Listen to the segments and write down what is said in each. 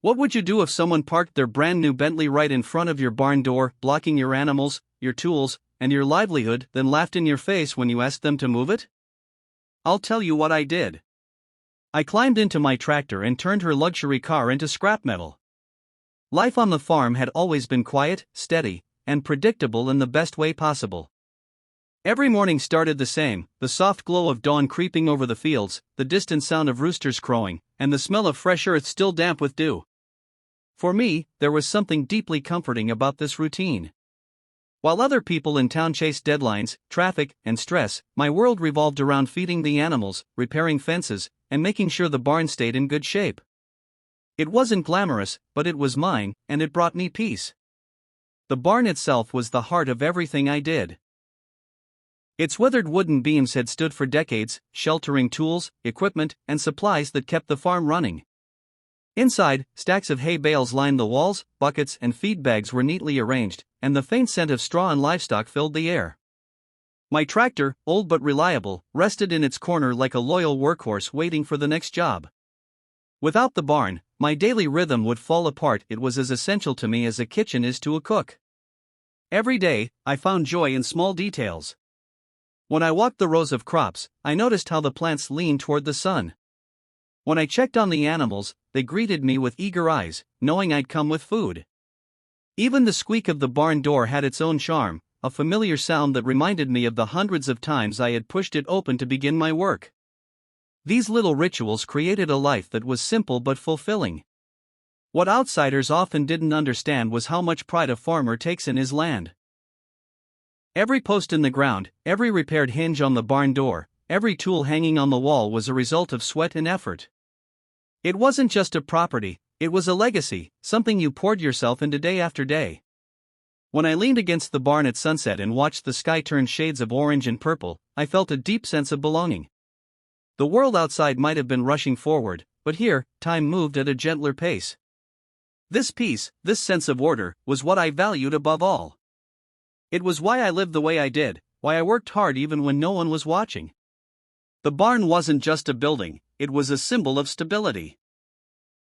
What would you do if someone parked their brand new Bentley right in front of your barn door, blocking your animals, your tools, and your livelihood, then laughed in your face when you asked them to move it? I'll tell you what I did. I climbed into my tractor and turned her luxury car into scrap metal. Life on the farm had always been quiet, steady, and predictable in the best way possible. Every morning started the same, the soft glow of dawn creeping over the fields, the distant sound of roosters crowing, and the smell of fresh earth still damp with dew. For me, there was something deeply comforting about this routine. While other people in town chased deadlines, traffic, and stress, my world revolved around feeding the animals, repairing fences, and making sure the barn stayed in good shape. It wasn't glamorous, but it was mine, and it brought me peace. The barn itself was the heart of everything I did. Its weathered wooden beams had stood for decades, sheltering tools, equipment, and supplies that kept the farm running. Inside, stacks of hay bales lined the walls, buckets and feed bags were neatly arranged, and the faint scent of straw and livestock filled the air. My tractor, old but reliable, rested in its corner like a loyal workhorse waiting for the next job. Without the barn, my daily rhythm would fall apart. It was as essential to me as a kitchen is to a cook. Every day, I found joy in small details. When I walked the rows of crops, I noticed how the plants leaned toward the sun. When I checked on the animals, they greeted me with eager eyes, knowing I'd come with food. Even the squeak of the barn door had its own charm, a familiar sound that reminded me of the hundreds of times I had pushed it open to begin my work. These little rituals created a life that was simple but fulfilling. What outsiders often didn't understand was how much pride a farmer takes in his land. Every post in the ground, every repaired hinge on the barn door, every tool hanging on the wall was a result of sweat and effort. It wasn't just a property, it was a legacy, something you poured yourself into day after day. When I leaned against the barn at sunset and watched the sky turn shades of orange and purple, I felt a deep sense of belonging. The world outside might have been rushing forward, but here, time moved at a gentler pace. This peace, this sense of order, was what I valued above all. It was why I lived the way I did, why I worked hard even when no one was watching. The barn wasn't just a building, it was a symbol of stability.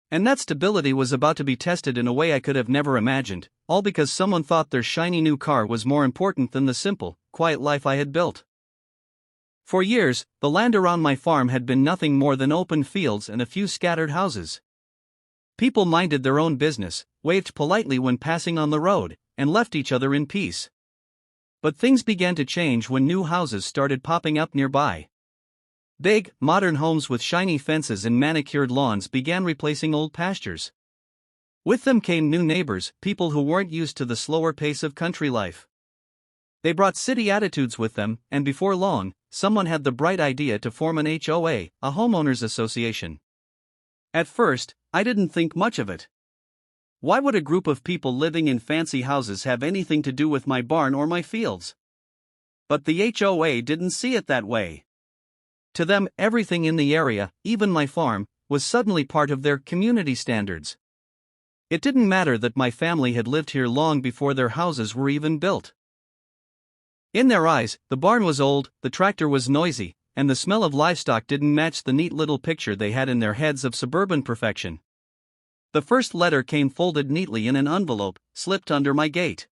And that stability was about to be tested in a way I could have never imagined, all because someone thought their shiny new car was more important than the simple, quiet life I had built. For years, the land around my farm had been nothing more than open fields and a few scattered houses. People minded their own business, waved politely when passing on the road, and left each other in peace. But things began to change when new houses started popping up nearby. Big, modern homes with shiny fences and manicured lawns began replacing old pastures. With them came new neighbors, people who weren't used to the slower pace of country life. They brought city attitudes with them, and before long, someone had the bright idea to form an HOA, a homeowners association. At first, I didn't think much of it. Why would a group of people living in fancy houses have anything to do with my barn or my fields? But the HOA didn't see it that way. To them, everything in the area, even my farm, was suddenly part of their community standards. It didn't matter that my family had lived here long before their houses were even built. In their eyes, the barn was old, the tractor was noisy, and the smell of livestock didn't match the neat little picture they had in their heads of suburban perfection. The first letter came folded neatly in an envelope, slipped under my gate.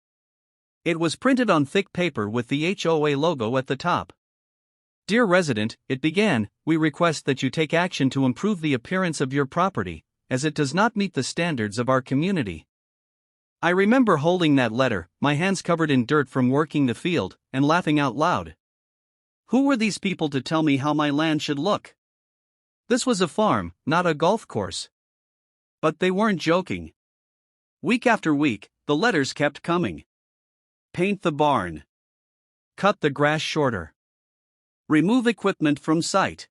It was printed on thick paper with the HOA logo at the top. Dear resident, it began, we request that you take action to improve the appearance of your property, as it does not meet the standards of our community. I remember holding that letter, my hands covered in dirt from working the field, and laughing out loud. Who were these people to tell me how my land should look? This was a farm, not a golf course. But they weren't joking. Week after week, the letters kept coming. Paint the barn. Cut the grass shorter. Remove equipment from site.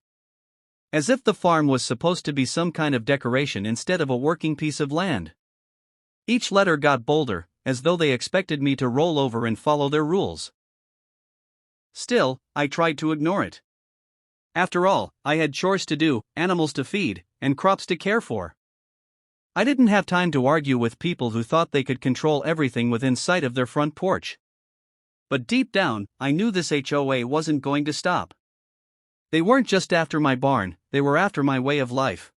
As if the farm was supposed to be some kind of decoration instead of a working piece of land. Each letter got bolder, as though they expected me to roll over and follow their rules. Still, I tried to ignore it. After all, I had chores to do, animals to feed, and crops to care for. I didn't have time to argue with people who thought they could control everything within sight of their front porch. But deep down, I knew this HOA wasn't going to stop. They weren't just after my barn, they were after my way of life.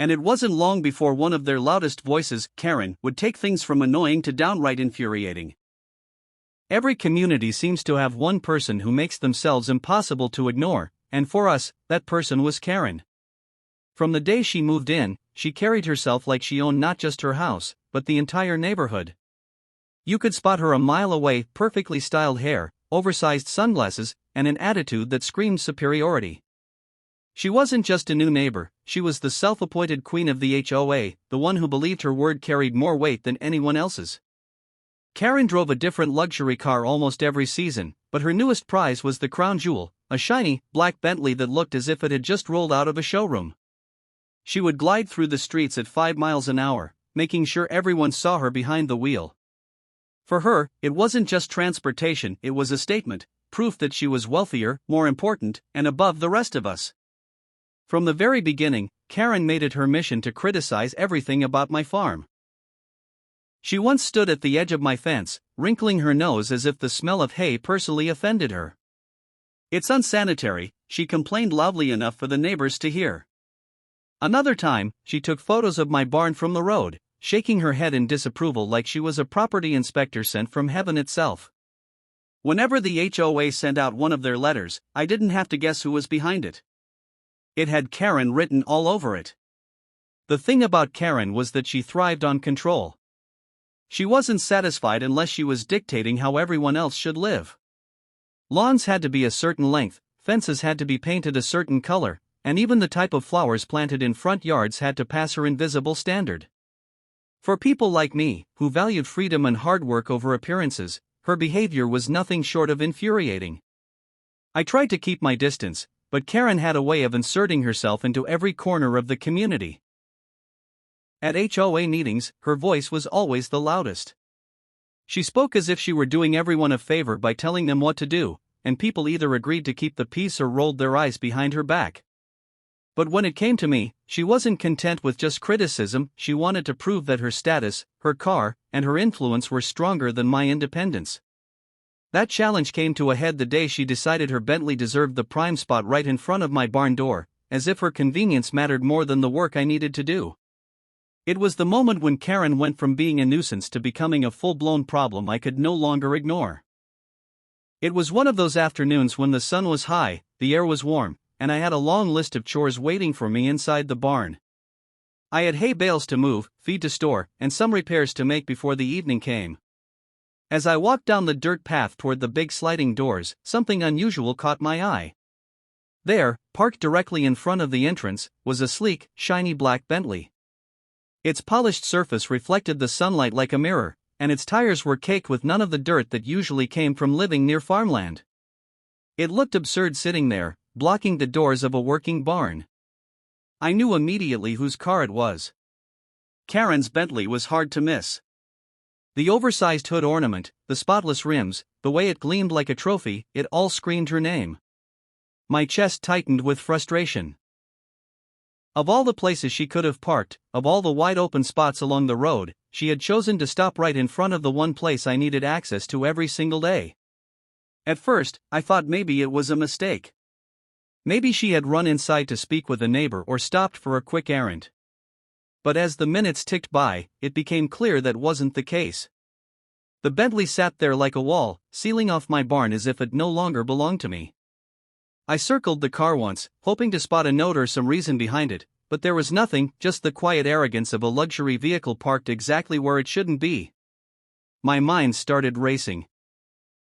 And it wasn't long before one of their loudest voices, Karen, would take things from annoying to downright infuriating. Every community seems to have one person who makes themselves impossible to ignore, and for us, that person was Karen. From the day she moved in, she carried herself like she owned not just her house, but the entire neighborhood. You could spot her a mile away, perfectly styled hair, oversized sunglasses, and an attitude that screamed superiority. She wasn't just a new neighbor, she was the self-appointed queen of the HOA, the one who believed her word carried more weight than anyone else's. Karen drove a different luxury car almost every season, but her newest prize was the crown jewel, a shiny, black Bentley that looked as if it had just rolled out of a showroom. She would glide through the streets at 5 miles an hour, making sure everyone saw her behind the wheel. For her, it wasn't just transportation, it was a statement, proof that she was wealthier, more important, and above the rest of us. From the very beginning, Karen made it her mission to criticize everything about my farm. She once stood at the edge of my fence, wrinkling her nose as if the smell of hay personally offended her. "It's unsanitary," she complained loudly enough for the neighbors to hear. Another time, she took photos of my barn from the road, shaking her head in disapproval like she was a property inspector sent from heaven itself. Whenever the HOA sent out one of their letters, I didn't have to guess who was behind it. It had Karen written all over it. The thing about Karen was that she thrived on control. She wasn't satisfied unless she was dictating how everyone else should live. Lawns had to be a certain length, fences had to be painted a certain color, and even the type of flowers planted in front yards had to pass her invisible standard. For people like me, who valued freedom and hard work over appearances, her behavior was nothing short of infuriating. I tried to keep my distance, but Karen had a way of inserting herself into every corner of the community. At HOA meetings, her voice was always the loudest. She spoke as if she were doing everyone a favor by telling them what to do, and people either agreed to keep the peace or rolled their eyes behind her back. But when it came to me, she wasn't content with just criticism, she wanted to prove that her status, her car, and her influence were stronger than my independence. That challenge came to a head the day she decided her Bentley deserved the prime spot right in front of my barn door, as if her convenience mattered more than the work I needed to do. It was the moment when Karen went from being a nuisance to becoming a full-blown problem I could no longer ignore. It was one of those afternoons when the sun was high, the air was warm, and I had a long list of chores waiting for me inside the barn. I had hay bales to move, feed to store, and some repairs to make before the evening came. As I walked down the dirt path toward the big sliding doors, something unusual caught my eye. There, parked directly in front of the entrance, was a sleek, shiny black Bentley. Its polished surface reflected the sunlight like a mirror, and its tires were caked with none of the dirt that usually came from living near farmland. It looked absurd sitting there, blocking the doors of a working barn. I knew immediately whose car it was. Karen's Bentley was hard to miss. The oversized hood ornament, the spotless rims, the way it gleamed like a trophy, it all screamed her name. My chest tightened with frustration. Of all the places she could have parked, of all the wide open spots along the road, she had chosen to stop right in front of the one place I needed access to every single day. At first, I thought maybe it was a mistake. Maybe she had run inside to speak with a neighbor or stopped for a quick errand. But as the minutes ticked by, it became clear that wasn't the case. The Bentley sat there like a wall, sealing off my barn as if it no longer belonged to me. I circled the car once, hoping to spot a note or some reason behind it, but there was nothing, just the quiet arrogance of a luxury vehicle parked exactly where it shouldn't be. My mind started racing.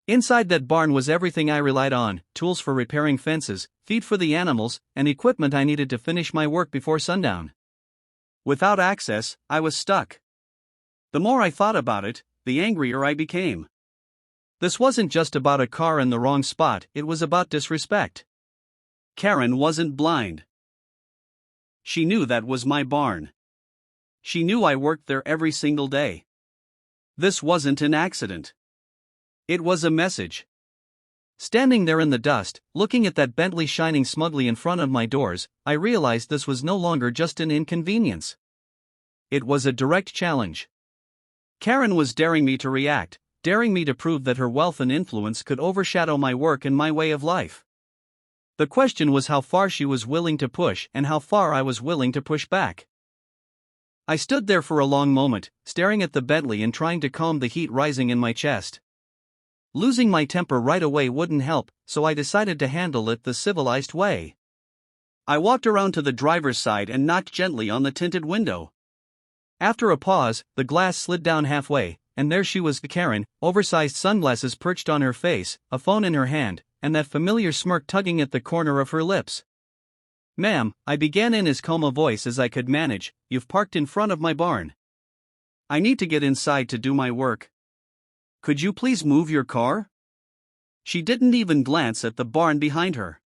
Inside that barn was everything I relied on: tools for repairing fences, feed for the animals, and equipment I needed to finish my work before sundown. Without access, I was stuck. The more I thought about it, the angrier I became. This wasn't just about a car in the wrong spot, it was about disrespect. Karen wasn't blind. She knew that was my barn. She knew I worked there every single day. This wasn't an accident. It was a message. Standing there in the dust, looking at that Bentley shining smugly in front of my doors, I realized this was no longer just an inconvenience. It was a direct challenge. Karen was daring me to react, daring me to prove that her wealth and influence could overshadow my work and my way of life. The question was how far she was willing to push and how far I was willing to push back. I stood there for a long moment, staring at the Bentley and trying to calm the heat rising in my chest. Losing my temper right away wouldn't help, so I decided to handle it the civilized way. I walked around to the driver's side and knocked gently on the tinted window. After a pause, the glass slid down halfway, and there she was, Karen, oversized sunglasses perched on her face, a phone in her hand, and that familiar smirk tugging at the corner of her lips. "Ma'am," I began in as calm a voice as I could manage, "you've parked in front of my barn. I need to get inside to do my work. Could you please move your car?" She didn't even glance at the barn behind her.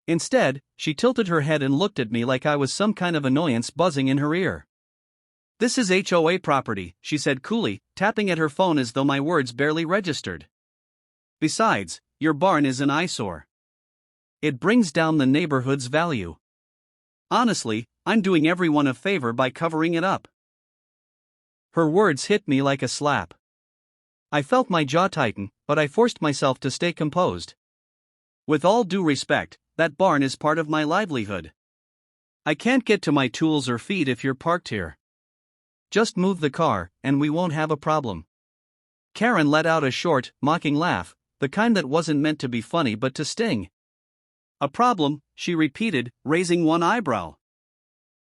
Instead, she tilted her head and looked at me like I was some kind of annoyance buzzing in her ear. "This is HOA property," she said coolly, tapping at her phone as though my words barely registered. "Besides, your barn is an eyesore. It brings down the neighborhood's value. Honestly, I'm doing everyone a favor by covering it up." Her words hit me like a slap. I felt my jaw tighten, but I forced myself to stay composed. "With all due respect, that barn is part of my livelihood. I can't get to my tools or feed if you're parked here. Just move the car, and we won't have a problem." Karen let out a short, mocking laugh, the kind that wasn't meant to be funny but to sting. "A problem?" she repeated, raising one eyebrow.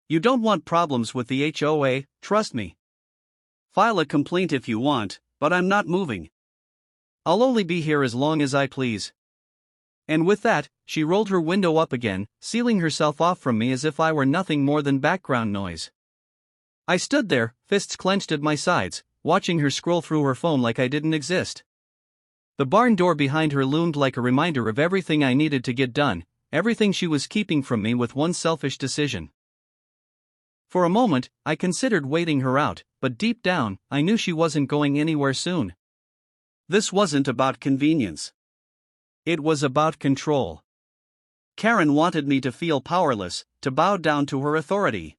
"You don't want problems with the HOA, trust me. File a complaint if you want, but I'm not moving. I'll only be here as long as I please." And with that, she rolled her window up again, sealing herself off from me as if I were nothing more than background noise. I stood there, fists clenched at my sides, watching her scroll through her phone like I didn't exist. The barn door behind her loomed like a reminder of everything I needed to get done, everything she was keeping from me with one selfish decision. For a moment, I considered waiting her out, but deep down, I knew she wasn't going anywhere soon. This wasn't about convenience. It was about control. Karen wanted me to feel powerless, to bow down to her authority.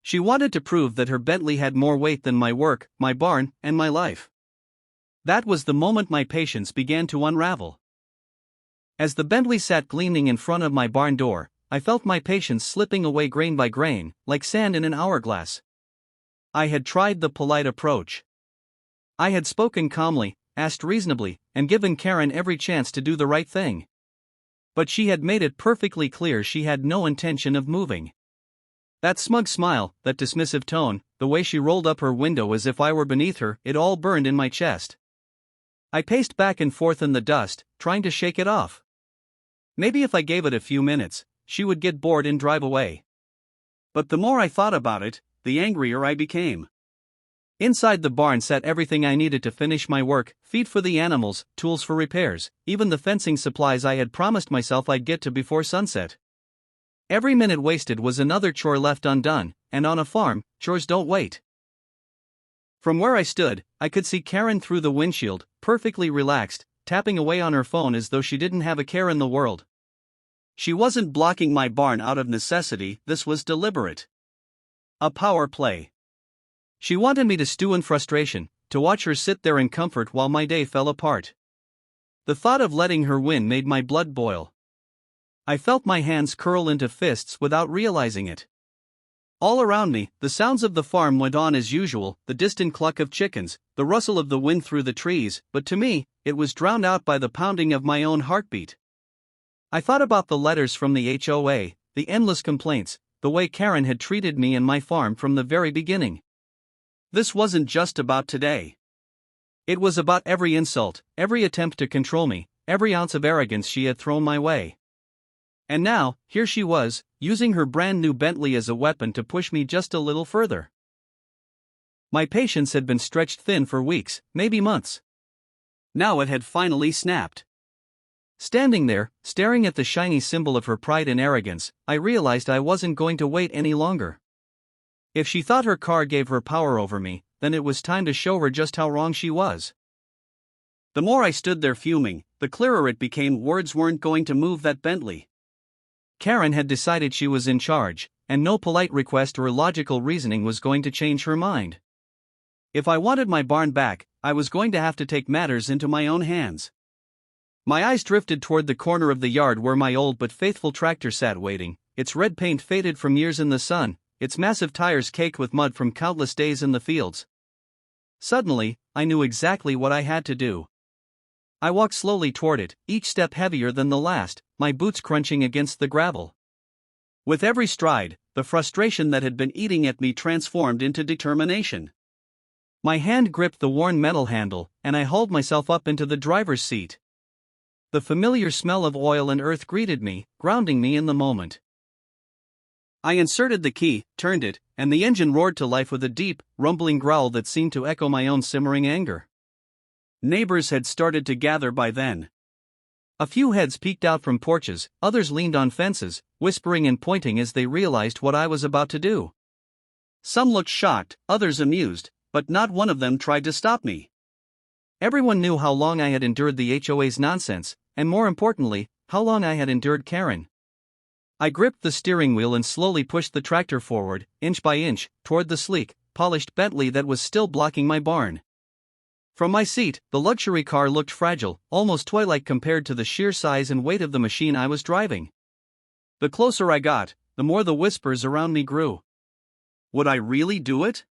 She wanted to prove that her Bentley had more weight than my work, my barn, and my life. That was the moment my patience began to unravel. As the Bentley sat gleaming in front of my barn door, I felt my patience slipping away grain by grain, like sand in an hourglass. I had tried the polite approach. I had spoken calmly, asked reasonably, and given Karen every chance to do the right thing. But she had made it perfectly clear she had no intention of moving. That smug smile, that dismissive tone, the way she rolled up her window as if I were beneath her, it all burned in my chest. I paced back and forth in the dust, trying to shake it off. Maybe if I gave it a few minutes, she would get bored and drive away. But the more I thought about it, the angrier I became. Inside the barn sat everything I needed to finish my work: feed for the animals, tools for repairs, even the fencing supplies I had promised myself I'd get to before sunset. Every minute wasted was another chore left undone, and on a farm, chores don't wait. From where I stood, I could see Karen through the windshield, perfectly relaxed, tapping away on her phone as though she didn't have a care in the world. She wasn't blocking my barn out of necessity, this was deliberate. A power play. She wanted me to stew in frustration, to watch her sit there in comfort while my day fell apart. The thought of letting her win made my blood boil. I felt my hands curl into fists without realizing it. All around me, the sounds of the farm went on as usual, the distant cluck of chickens, the rustle of the wind through the trees, but to me, it was drowned out by the pounding of my own heartbeat. I thought about the letters from the HOA, the endless complaints, the way Karen had treated me and my farm from the very beginning. This wasn't just about today. It was about every insult, every attempt to control me, every ounce of arrogance she had thrown my way. And now, here she was, using her brand new Bentley as a weapon to push me just a little further. My patience had been stretched thin for weeks, maybe months. Now it had finally snapped. Standing there, staring at the shiny symbol of her pride and arrogance, I realized I wasn't going to wait any longer. If she thought her car gave her power over me, then it was time to show her just how wrong she was. The more I stood there fuming, the clearer it became words weren't going to move that Bentley. Karen had decided she was in charge, and no polite request or logical reasoning was going to change her mind. If I wanted my barn back, I was going to have to take matters into my own hands. My eyes drifted toward the corner of the yard where my old but faithful tractor sat waiting, its red paint faded from years in the sun, its massive tires caked with mud from countless days in the fields. Suddenly, I knew exactly what I had to do. I walked slowly toward it, each step heavier than the last, my boots crunching against the gravel. With every stride, the frustration that had been eating at me transformed into determination. My hand gripped the worn metal handle, and I hauled myself up into the driver's seat. The familiar smell of oil and earth greeted me, grounding me in the moment. I inserted the key, turned it, and the engine roared to life with a deep, rumbling growl that seemed to echo my own simmering anger. Neighbors had started to gather by then. A few heads peeked out from porches, others leaned on fences, whispering and pointing as they realized what I was about to do. Some looked shocked, others amused, but not one of them tried to stop me. Everyone knew how long I had endured the HOA's nonsense, and more importantly, how long I had endured Karen. I gripped the steering wheel and slowly pushed the tractor forward, inch by inch, toward the sleek, polished Bentley that was still blocking my barn. From my seat, the luxury car looked fragile, almost toy-like compared to the sheer size and weight of the machine I was driving. The closer I got, the more the whispers around me grew. Would I really do it?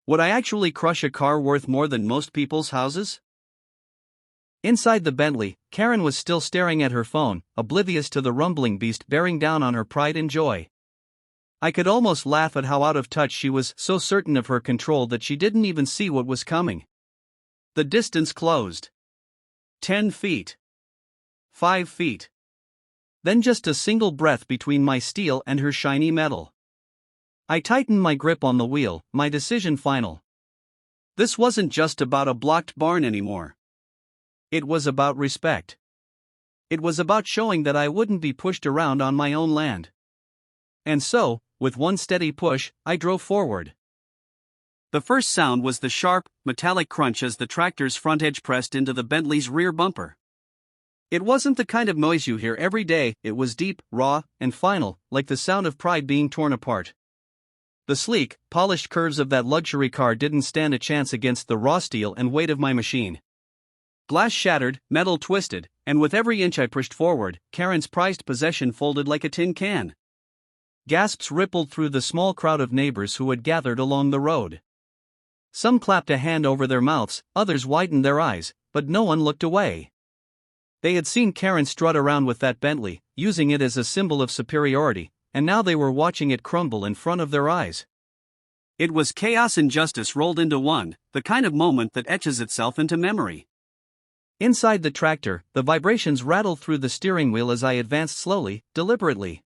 Would I actually crush a car worth more than most people's houses? Inside the Bentley, Karen was still staring at her phone, oblivious to the rumbling beast bearing down on her pride and joy. I could almost laugh at how out of touch she was, so certain of her control that she didn't even see what was coming. The distance closed. 10 feet. 5 feet. Then just a single breath between my steel and her shiny metal. I tightened my grip on the wheel, my decision final. This wasn't just about a blocked barn anymore. It was about respect. It was about showing that I wouldn't be pushed around on my own land. And so, with one steady push, I drove forward. The first sound was the sharp, metallic crunch as the tractor's front edge pressed into the Bentley's rear bumper. It wasn't the kind of noise you hear every day, it was deep, raw, and final, like the sound of pride being torn apart. The sleek, polished curves of that luxury car didn't stand a chance against the raw steel and weight of my machine. Glass shattered, metal twisted, and with every inch I pushed forward, Karen's prized possession folded like a tin can. Gasps rippled through the small crowd of neighbors who had gathered along the road. Some clapped a hand over their mouths, others widened their eyes, but no one looked away. They had seen Karen strut around with that Bentley, using it as a symbol of superiority, and now they were watching it crumble in front of their eyes. It was chaos and justice rolled into one, the kind of moment that etches itself into memory. Inside the tractor, the vibrations rattled through the steering wheel as I advanced slowly, deliberately.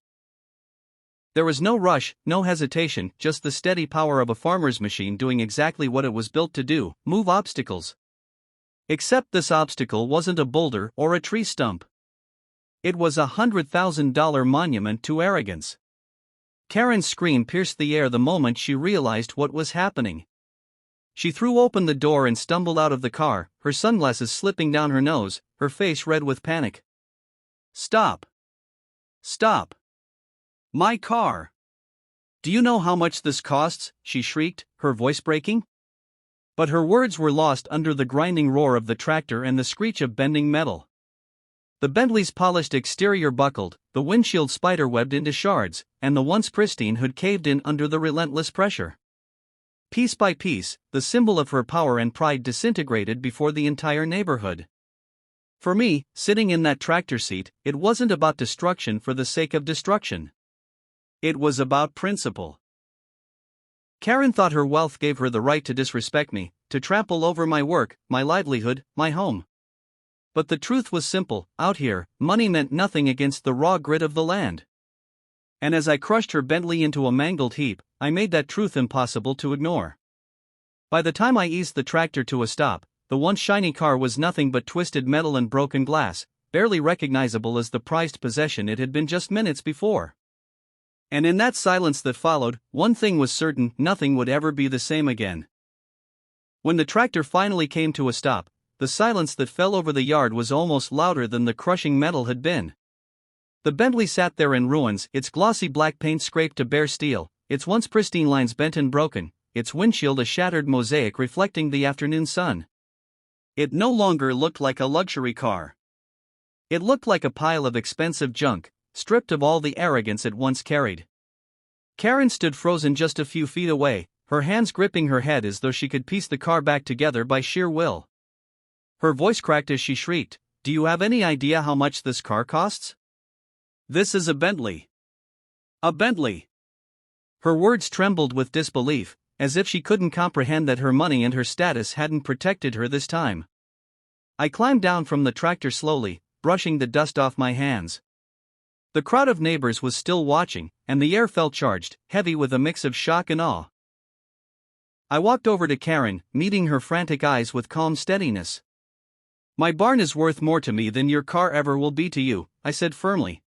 There was no rush, no hesitation, just the steady power of a farmer's machine doing exactly what it was built to do, move obstacles. Except this obstacle wasn't a boulder or a tree stump. It was a $100,000 monument to arrogance. Karen's scream pierced the air the moment she realized what was happening. She threw open the door and stumbled out of the car, her sunglasses slipping down her nose, her face red with panic. "Stop! Stop! My car! Do you know how much this costs?" she shrieked, her voice breaking. But her words were lost under the grinding roar of the tractor and the screech of bending metal. The Bentley's polished exterior buckled, the windshield spiderwebbed into shards, and the once pristine hood caved in under the relentless pressure. Piece by piece, the symbol of her power and pride disintegrated before the entire neighborhood. For me, sitting in that tractor seat, it wasn't about destruction for the sake of destruction. It was about principle. Karen thought her wealth gave her the right to disrespect me, to trample over my work, my livelihood, my home. But the truth was simple: out here, money meant nothing against the raw grit of the land. And as I crushed her Bentley into a mangled heap, I made that truth impossible to ignore. By the time I eased the tractor to a stop, the once shiny car was nothing but twisted metal and broken glass, barely recognizable as the prized possession it had been just minutes before. And in that silence that followed, one thing was certain: nothing would ever be the same again. When the tractor finally came to a stop, the silence that fell over the yard was almost louder than the crushing metal had been. The Bentley sat there in ruins, its glossy black paint scraped to bare steel, its once pristine lines bent and broken, its windshield a shattered mosaic reflecting the afternoon sun. It no longer looked like a luxury car. It looked like a pile of expensive junk, stripped of all the arrogance it once carried. Karen stood frozen just a few feet away, her hands gripping her head as though she could piece the car back together by sheer will. Her voice cracked as she shrieked, "Do you have any idea how much this car costs? This is a Bentley. A Bentley." Her words trembled with disbelief, as if she couldn't comprehend that her money and her status hadn't protected her this time. I climbed down from the tractor slowly, brushing the dust off my hands. The crowd of neighbors was still watching, and the air felt charged, heavy with a mix of shock and awe. I walked over to Karen, meeting her frantic eyes with calm steadiness. "My barn is worth more to me than your car ever will be to you," I said firmly.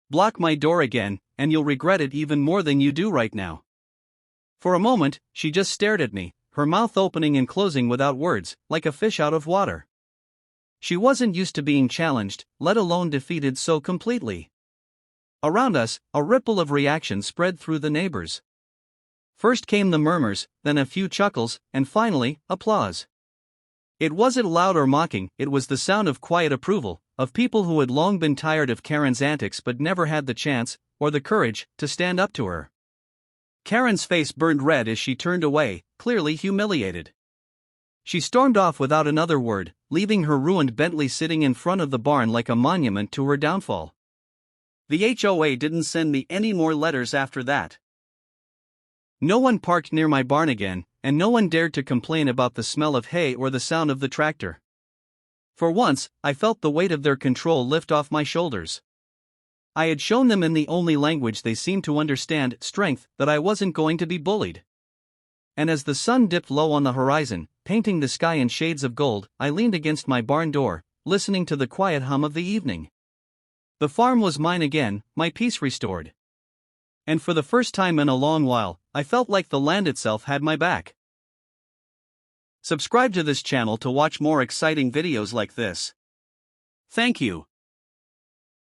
"Block my door again, and you'll regret it even more than you do right now." For a moment, she just stared at me, her mouth opening and closing without words, like a fish out of water. She wasn't used to being challenged, let alone defeated so completely. Around us, a ripple of reaction spread through the neighbors. First came the murmurs, then a few chuckles, and finally, applause. It wasn't loud or mocking, it was the sound of quiet approval, of people who had long been tired of Karen's antics but never had the chance, or the courage, to stand up to her. Karen's face burned red as she turned away, clearly humiliated. She stormed off without another word, leaving her ruined Bentley sitting in front of the barn like a monument to her downfall. The HOA didn't send me any more letters after that. No one parked near my barn again, and no one dared to complain about the smell of hay or the sound of the tractor. For once, I felt the weight of their control lift off my shoulders. I had shown them in the only language they seemed to understand, strength, that I wasn't going to be bullied. And as the sun dipped low on the horizon, painting the sky in shades of gold, I leaned against my barn door, listening to the quiet hum of the evening. The farm was mine again, my peace restored. And for the first time in a long while, I felt like the land itself had my back. Subscribe to this channel to watch more exciting videos like this. Thank you.